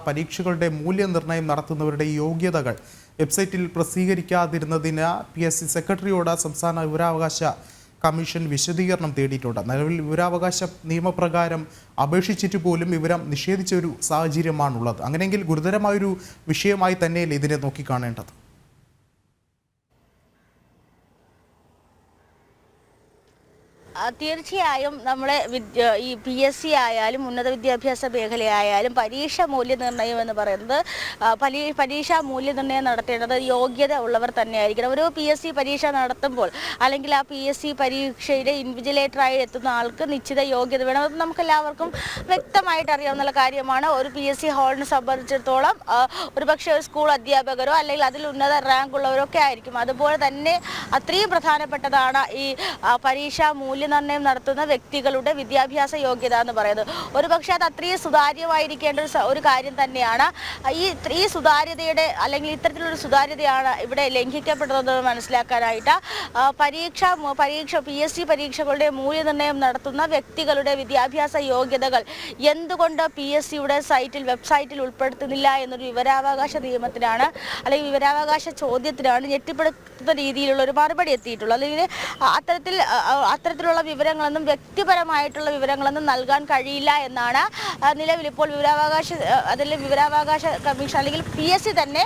പരീക്ഷകളുടെ മൂല്യനിർണ്ണയം നടത്തുന്നവരുടെ യോഗ്യതകൾ വെബ്സൈറ്റിൽ പ്രസിദ്ധീകരിക്കാതിരുന്നതിന് PSC സെക്രട്ടറിയോട് സംസ്ഥാന വിവരാവകാശ കമ്മീഷൻ വിശദീകരണം തേടിയിട്ടുണ്ട്. നിലവിൽ വിവരാവകാശ നിയമപ്രകാരം അപേക്ഷിച്ചിട്ട് പോലും വിവരം നിഷേധിച്ച ഒരു സാഹചര്യമാണുള്ളത്. അങ്ങനെയെങ്കിൽ ഗുരുതരമായൊരു വിഷയമായി തന്നെയല്ലേ ഇതിനെ നോക്കിക്കാണേണ്ടത്? തീർച്ചയായും നമ്മളെ ഈ PSC ആയാലും ഉന്നത വിദ്യാഭ്യാസ മേഖലയായാലും പരീക്ഷ മൂല്യനിർണ്ണയം എന്ന് പറയുന്നത് പരീക്ഷാ മൂല്യനിർണ്ണയം നടത്തേണ്ടത് യോഗ്യത ഉള്ളവർ തന്നെയായിരിക്കണം. ഒരു PSC പരീക്ഷ നടത്തുമ്പോൾ അല്ലെങ്കിൽ ആ PSC പരീക്ഷയുടെ ഇൻവിജിലേറ്ററായി എത്തുന്ന ആൾക്ക് നിശ്ചിത യോഗ്യത വേണം. അത് നമുക്കെല്ലാവർക്കും വ്യക്തമായിട്ട് അറിയാവുന്ന കാര്യമാണ്. ഒരു PSC ഹാളിനെ സംബന്ധിച്ചിടത്തോളം ഒരുപക്ഷെ ഒരു സ്കൂൾ അധ്യാപകരോ അല്ലെങ്കിൽ അതിൽ ഉന്നത റാങ്ക് ഉള്ളവരോ ഒക്കെ ആയിരിക്കും. അതുപോലെ തന്നെ അത്രയും പ്രധാനപ്പെട്ടതാണ് ഈ പരീക്ഷാ മൂല്യനിർണ്ണയം നടത്തുന്ന വ്യക്തികളുടെ വിദ്യാഭ്യാസ യോഗ്യത എന്ന് പറയുന്നത്. ഒരുപക്ഷെ അത് അത്രയും സുതാര്യമായിരിക്കേണ്ട ഒരു കാര്യം തന്നെയാണ്. ഈ സുതാര്യതയുടെ അല്ലെങ്കിൽ ഇത്തരത്തിലൊരു സുതാര്യതയാണ് ഇവിടെ ലംഘിക്കപ്പെടുന്നത് മനസ്സിലാക്കാനായിട്ട് PSC പരീക്ഷകളുടെ മൂല്യനിർണ്ണയം നടത്തുന്ന വ്യക്തികളുടെ വിദ്യാഭ്യാസ യോഗ്യതകൾ എന്തുകൊണ്ട് PSCയുടെ വെബ്സൈറ്റിൽ ഉൾപ്പെടുത്തുന്നില്ല എന്നൊരു വിവരാവകാശ നിയമത്തിനാണ് അല്ലെങ്കിൽ വിവരാവകാശ ചോദ്യത്തിനാണ് ഞെട്ടിപ്പെടുത്തുന്ന രീതിയിലുള്ള ഒരു മറുപടി എത്തിയിട്ടുള്ളത്. അല്ലെങ്കിൽ അത്തരത്തിലുള്ള വിവരങ്ങളൊന്നും വ്യക്തിപരമായിട്ടുള്ള വിവരങ്ങളൊന്നും നൽകാൻ കഴിയില്ല എന്നാണ് നിലവിൽ ഇപ്പോൾ വിവരാവകാശ കമ്മീഷൻ അല്ലെങ്കിൽ PSC തന്നെ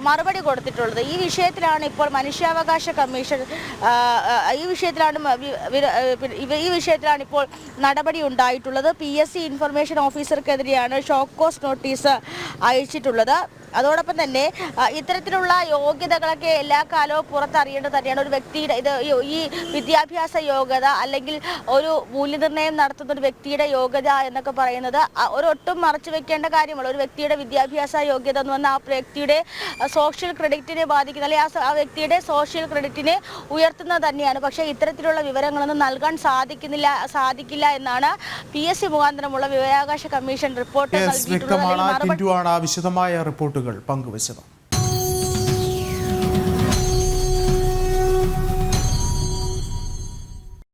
മറുപടി കൊടുത്തിട്ടുള്ളത്. ഈ വിഷയത്തിലാണ് ഇപ്പോൾ മനുഷ്യാവകാശ കമ്മീഷൻ ഈ വിഷയത്തിലാണ് ഇപ്പോൾ നടപടി ഉണ്ടായിട്ടുള്ളത്. PSC ഇൻഫർമേഷൻ ഓഫീസർക്കെതിരെയാണ് ഷോക്കോസ് നോട്ടീസ് അയച്ചിട്ടുള്ളത്. അതോടൊപ്പം തന്നെ ഇത്തരത്തിലുള്ള യോഗ്യതകളൊക്കെ എല്ലാ കാലവും പുറത്തറിയേണ്ടത് തന്നെയാണ്. ഒരു വ്യക്തിയുടെ ഈ വിദ്യാഭ്യാസ യോഗ്യത അല്ലെങ്കിൽ ഒരു മൂല്യനിർണ്ണയം നടത്തുന്ന ഒരു വ്യക്തിയുടെ യോഗ്യത എന്നൊക്കെ പറയുന്നത് ഒട്ടും മറച്ചു വെക്കേണ്ട കാര്യമല്ല. ഒരു വ്യക്തിയുടെ വിദ്യാഭ്യാസ യോഗ്യത എന്ന് പറഞ്ഞാൽ ആ വ്യക്തിയുടെ സോഷ്യൽ ക്രെഡിറ്റിനെ ബാധിക്കുന്ന അല്ലെങ്കിൽ ആ വ്യക്തിയുടെ സോഷ്യൽ ക്രെഡിറ്റിനെ ഉയർത്തുന്നത് തന്നെയാണ്. പക്ഷേ ഇത്തരത്തിലുള്ള വിവരങ്ങളൊന്നും നൽകാൻ സാധിക്കില്ല എന്നാണ് PSC മുഖാന്തരമുള്ള വിവരാവകാശ കമ്മീഷൻ റിപ്പോർട്ട് നൽകിയിട്ടുള്ളത്. വിശദമായ റിപ്പോർട്ടുകൾ പങ്കുവച്ചത്.